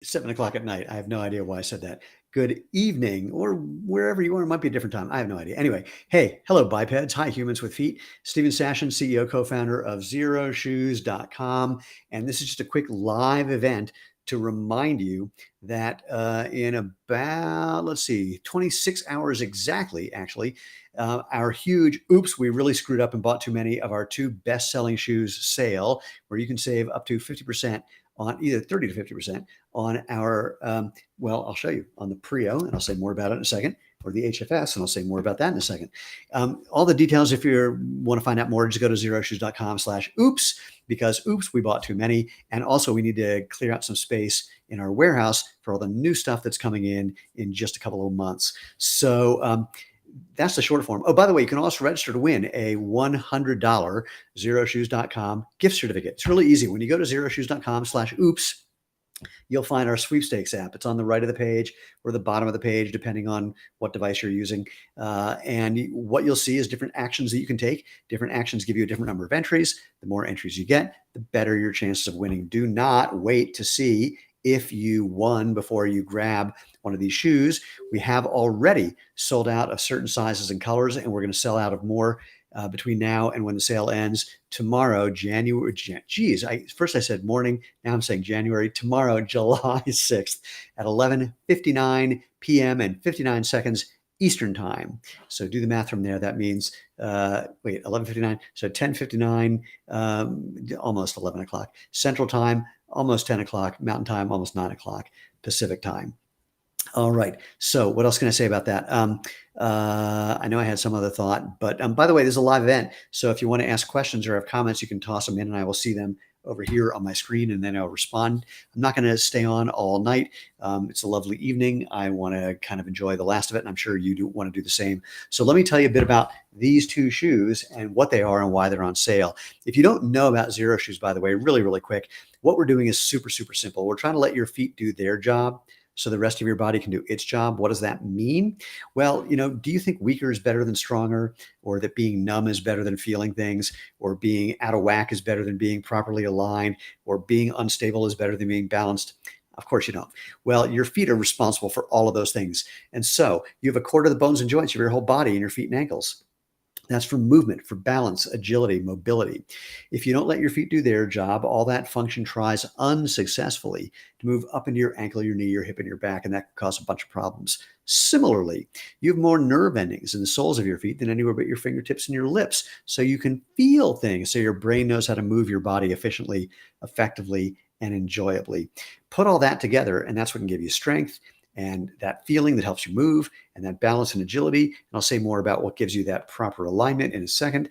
7 o'clock at night. I have no idea why I said that. Good evening, or wherever you are. It might be a different time. I have no idea. Anyway, hey, hello, bipeds. Hi, humans with feet. Steven Sashin, CEO, co-founder of XeroShoes.com. And this is just a quick live event to remind you that in about, let's see, 26 hours exactly, actually, our huge oops, we really screwed up and bought too many of our two best-selling shoes sale, where you can save up to 50% on either 30 to 50% on our, well, I'll show you on the Prio, and I'll say more about it in a second, or the HFS, and I'll say more about that in a second. All the details, if you want to find out more, just go to xeroshoes.com/oops, because oops, we bought too many. And also we need to clear out some space in our warehouse for all the new stuff that's coming in just a couple of months. So that's the short form. Oh, by the way, you can also register to win a $100 xeroshoes.com gift certificate. It's really easy. When you go to xeroshoes.com/oops, you'll find our Sweepstakes app. It's on the right of the page or the bottom of the page, depending on what device you're using. And what you'll see is different actions that you can take. Different actions give you a different number of entries. The more entries you get, the better your chances of winning. Do not wait to see if you won before you grab one of these shoes. We have already sold out of certain sizes and colors, and we're going to sell out of more between now and when the sale ends tomorrow, January. Geez, first I said morning, now I'm saying January. Tomorrow, July 6th at 11:59 p.m. and 59 seconds Eastern time. So do the math from there. That means, 11:59. So 10:59, almost 11 o'clock Central time, almost 10 o'clock Mountain time, almost 9 o'clock Pacific time. All right. So what else can I say about that? I know I had some other thought, but by the way, this is a live event. So if you want to ask questions or have comments, you can toss them in and I will see them over here on my screen and then I'll respond. I'm not going to stay on all night. It's a lovely evening. I want to kind of enjoy the last of it, and I'm sure you do want to do the same. So let me tell you a bit about these two shoes and what they are and why they're on sale. If you don't know about Xero Shoes, by the way, really, really quick, what we're doing is super, super simple. We're trying to let your feet do their job so the rest of your body can do its job. What does that mean? Well, do you think weaker is better than stronger, or that being numb is better than feeling things, or being out of whack is better than being properly aligned, or being unstable is better than being balanced? Of course you don't. Well, your feet are responsible for all of those things. And so you have a core to the bones and joints of your whole body in your feet and ankles. That's for movement, for balance, agility, mobility. If you don't let your feet do their job, all that function tries unsuccessfully to move up into your ankle, your knee, your hip, and your back, and that can cause a bunch of problems. Similarly, you have more nerve endings in the soles of your feet than anywhere but your fingertips and your lips, so you can feel things, so your brain knows how to move your body efficiently, effectively, and enjoyably. Put all that together, and that's what can give you strength and that feeling that helps you move, and that balance and agility. And I'll say more about what gives you that proper alignment in a second,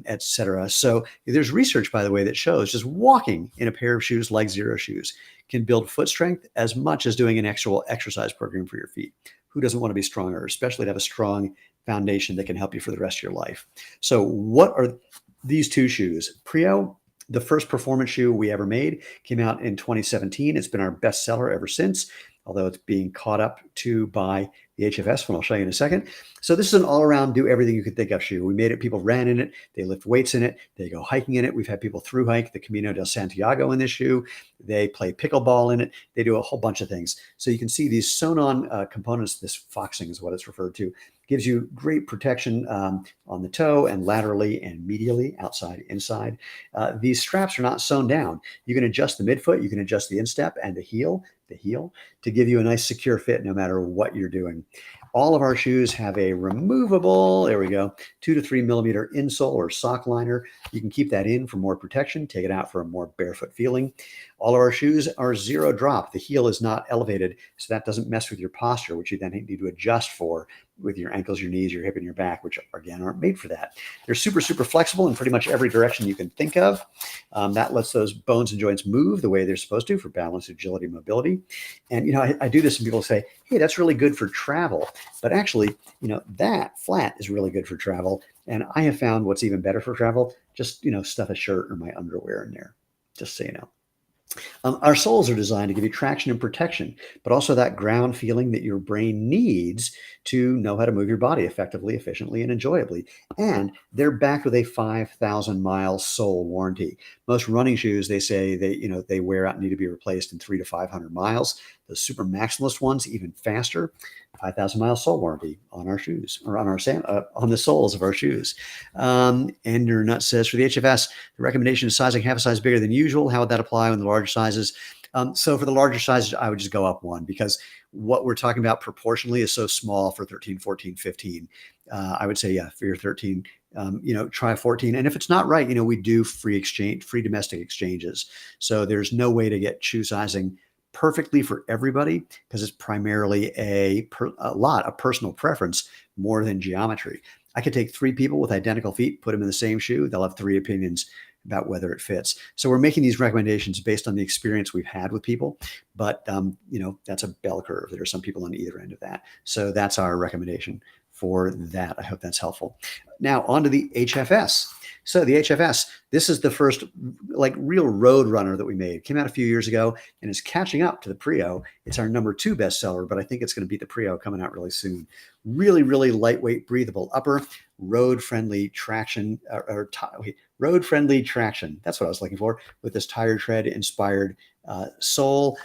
etc. So there's research, by the way, that shows just walking in a pair of shoes like Xero Shoes can build foot strength as much as doing an actual exercise program for your feet. Who doesn't want to be stronger, especially to have a strong foundation that can help you for the rest of your life? So what are these two shoes? Prio, the first performance shoe we ever made, came out in 2017. It's been our best seller ever since, although it's being caught up to by the HFS one I'll show you in a second. So this is an all-around do everything you could think of shoe. We made it, people ran in it, they lift weights in it, they go hiking in it. We've had people through hike the Camino del Santiago in this shoe. They play pickleball in it. They do a whole bunch of things. So you can see these sewn-on components, this foxing is what it's referred to, gives you great protection on the toe and laterally and medially, outside, inside. These straps are not sewn down. You can adjust the midfoot, you can adjust the instep and the heel to give you a nice secure fit no matter what you're doing. All of our shoes have a removable, there we go, 2 to 3 millimeter insole or sock liner. You can keep that in for more protection, take it out for a more barefoot feeling. All of our shoes are zero drop. The heel is not elevated, so that doesn't mess with your posture, which you then need to adjust for with your ankles, your knees, your hip, and your back, which again aren't made for that. They're super, super flexible in pretty much every direction you can think of. That lets those bones and joints move the way they're supposed to for balance, agility, mobility. And, I do this and people say, hey, that's really good for travel. But actually, that flat is really good for travel. And I have found what's even better for travel, just, stuff a shirt or my underwear in there, just so you know. Our soles are designed to give you traction and protection, but also that ground feeling that your brain needs to know how to move your body effectively, efficiently, and enjoyably. And they're backed with a 5,000-mile sole warranty. Most running shoes, they say they wear out and need to be replaced in 3 to 500 miles. The super maximalist ones, even faster. 5,000-mile sole warranty on our shoes, or on the soles of our shoes. Ender Nut says, for the HFS, the recommendation is sizing half a size bigger than usual. How would that apply on the larger sizes? So for the larger sizes, I would just go up one, because what we're talking about proportionally is so small for 13, 14, 15. I would say, yeah, for your 13, try 14. And if it's not right, we do free domestic exchanges. So there's no way to get shoe sizing perfectly for everybody, because it's primarily a lot of personal preference more than geometry. I could take 3 people with identical feet, put them in the same shoe. They'll have 3 opinions about whether it fits. So we're making these recommendations based on the experience we've had with people, but that's a bell curve. There are some people on either end of that. So that's our recommendation for that. I hope that's helpful. Now on to the HFS. So the HFS, this is the first real road runner that we made. It came out a few years ago and is catching up to the Prio. It's our number 2 bestseller, but I think it's going to beat the Prio coming out really soon. Really, really lightweight, breathable upper, road-friendly traction, road-friendly traction. That's what I was looking for, with this tire tread inspired sole.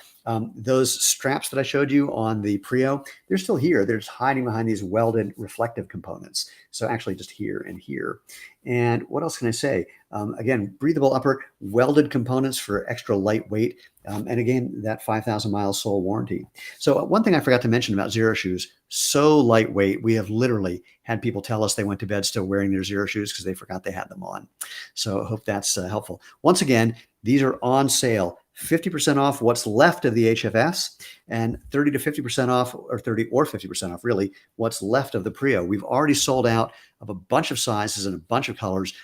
Those straps that I showed you on the Prio, they're still here. They're just hiding behind these welded reflective components. So actually just here and here. And what else can I say? Again, breathable upper, welded components for extra lightweight. And again, that 5,000-mile sole warranty. So one thing I forgot to mention about Xero Shoes, so lightweight. We have literally had people tell us they went to bed still wearing their Xero Shoes because they forgot they had them on. So I hope that's helpful. Once again, these are on sale. 50% off what's left of the HFS, and 30 to 50% off, or 30 or 50% off, really, what's left of the Prio. We've already sold out of a bunch of sizes and a bunch of colors.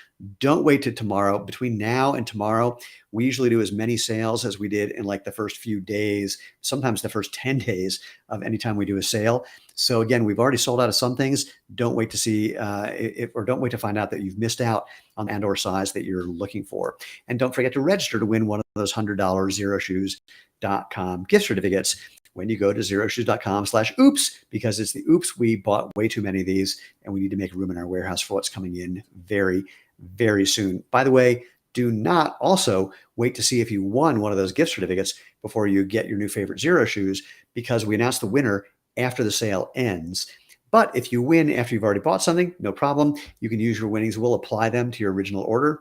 Don't wait till tomorrow. Between now and tomorrow, we usually do as many sales as we did in the first few days, sometimes the first 10 days of any time we do a sale. So again, we've already sold out of some things. Don't wait to see or don't wait to find out that you've missed out on and/or size that you're looking for. And don't forget to register to win one of those $100 xeroshoes.com gift certificates when you go to xeroshoes.com/oops, because it's the oops. We bought way too many of these and we need to make room in our warehouse for what's coming in very, very soon. By the way, do not also wait to see if you won one of those gift certificates before you get your new favorite Xero Shoes, because we announce the winner after the sale ends. But if you win after you've already bought something, no problem. You can use your winnings. We'll apply them to your original order,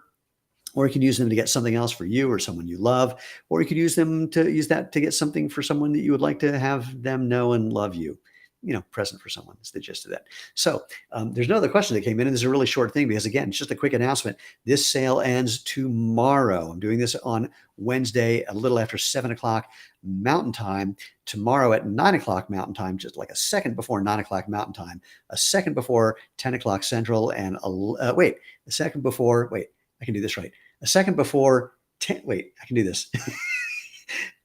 or you can use them to get something else for you or someone you love, or you could use that to get something for someone that you would like to have them know and love you. Present for someone is the gist of that. So there's no other question that came in, and this is a really short thing because, again, it's just a quick announcement. This sale ends tomorrow. I'm doing this on Wednesday, a little after 7 o'clock Mountain Time. Tomorrow at 9 o'clock Mountain Time, just like a second before 9 o'clock Mountain Time, a second before 10 o'clock Central, and a second before, I can do this right. A second before 10, I can do this.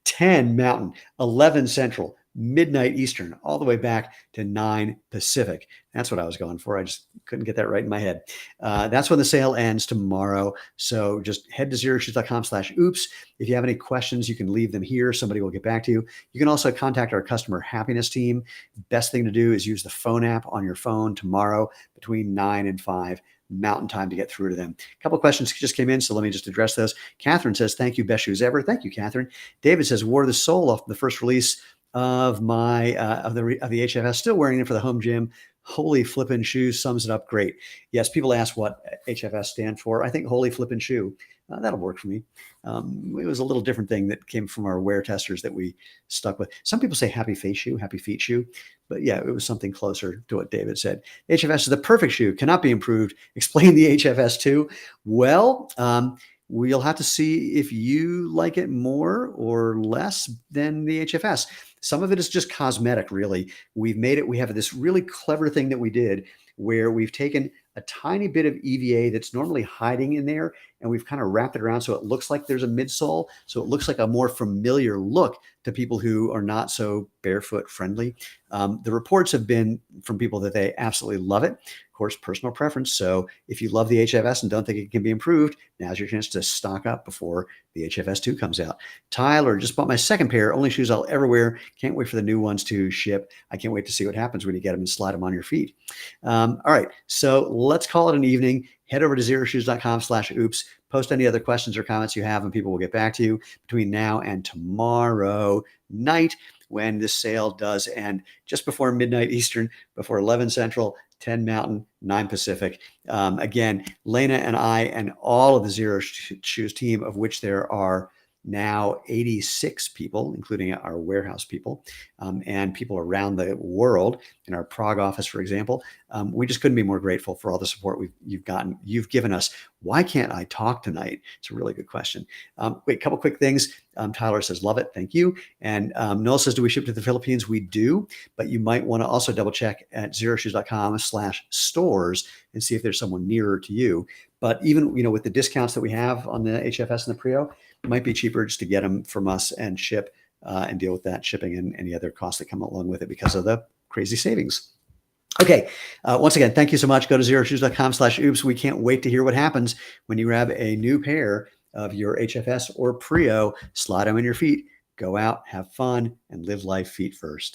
10 Mountain, 11 Central, midnight Eastern, all the way back to 9 Pacific. That's what I was going for. I just couldn't get that right in my head. That's when the sale ends tomorrow. So just head to xeroshoes.com/oops. If you have any questions, you can leave them here. Somebody will get back to you. You can also contact our customer happiness team. Best thing to do is use the phone app on your phone tomorrow between 9 and 5 Mountain Time to get through to them. A couple of questions just came in, so let me just address those. Catherine says, thank you, best shoes ever. Thank you, Catherine. David says, wore the sole off the first release of my of the HFS, still wearing it for the home gym. Holy flippin' shoes sums it up great. Yes, people ask what HFS stand for. I think holy flippin' shoe. That'll work for me. It was a little different thing that came from our wear testers that we stuck with. Some people say happy face shoe, happy feet shoe. But yeah, it was something closer to what David said. HFS is the perfect shoe, cannot be improved. Explain the HFS too. Well, we'll have to see if you like it more or less than the HFS. Some of it is just cosmetic, really. We've made it, we have this really clever thing that we did where we've taken a tiny bit of EVA that's normally hiding in there, and we've kind of wrapped it around so it looks like there's a midsole. So it looks like a more familiar look to people who are not so barefoot friendly. The reports have been from people that they absolutely love it. Of course, personal preference. So if you love the HFS and don't think it can be improved, now's your chance to stock up before the HFS 2 comes out. Tyler, just bought my second pair, only shoes I'll ever wear. Can't wait for the new ones to ship. I can't wait to see what happens when you get them and slide them on your feet. All right, so let's call it an evening. Head over to xeroshoes.com/oops. Post any other questions or comments you have, and people will get back to you between now and tomorrow night when this sale does end, just before midnight Eastern, before 11 Central, 10 Mountain, 9 Pacific. Again, Lena and I and all of the Xero Shoes team, of which there are now 86 people, including our warehouse people, and people around the world in our Prague office, for example. We just couldn't be more grateful for all the support you've given us. Why can't I talk tonight? It's a really good question. Wait, a couple quick things. Tyler says, love it. Thank you. And Noel says, do we ship to the Philippines? We do, but you might want to also double check at xeroshoes.com/stores and see if there's someone nearer to you. But even, with the discounts that we have on the HFS and the Prio, it might be cheaper just to get them from us and ship and deal with that shipping and any other costs that come along with it because of the crazy savings. Okay. Once again, thank you so much. Go to xeroshoes.com/oops. We can't wait to hear what happens when you grab a new pair of your HFS or Prio, slide them in your feet, go out, have fun, and live life feet first.